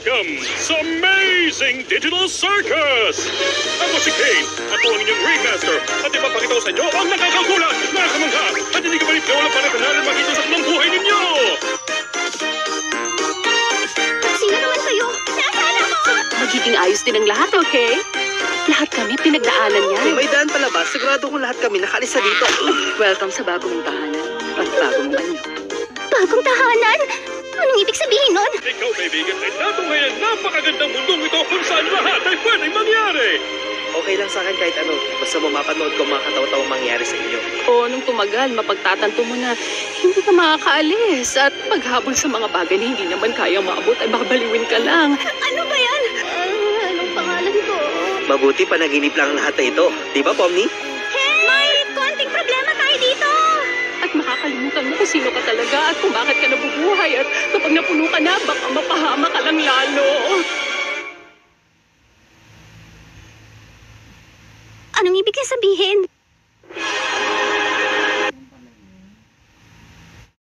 Welcome sa Amazing Digital Circus! Ako si Kane, ako ang inyong ringmaster, at ipapakita ko sa inyo ang nakakagulat, nakamangha, at hindi kapalit na walang panaganalan makita sa mga buhay ninyo! Sino naman kayo? Nasaan ako? Magiging ayos din ang lahat, okay? Lahat kami pinagdaanan yan. Kung may daan palabas, sigurado kong lahat kami nakaalis na dito. Welcome sa bagong tahanan at bagong anyo. Bagong tahanan? Anong ibig sabihin nun? Ikaw, kaibigan, ay natungay ang napakagandang mundong ito kung saan lahat ay pwedeng mangyari! Okay lang sa akin kahit ano, basta mapapanood ko mga katawa-tawang mangyari sa inyo. O nung tumagal, mapagtatanto mo na hindi ka makakaalis at paghabol sa mga bagay na hindi naman kayang maabot ay babaliwin ka lang. Ano ba yan? Anong pangalan ko? Mabuti panaginip lang ang lahat na ito. Di ba, Pomni? Hey! May konting problema tayo dito! At makakalimutan mo kung sino ka talaga at kung bakit ka nabubuhay at kapag napuno ka na, baka mapahama ka lang lalo. Anong ibig sabihin?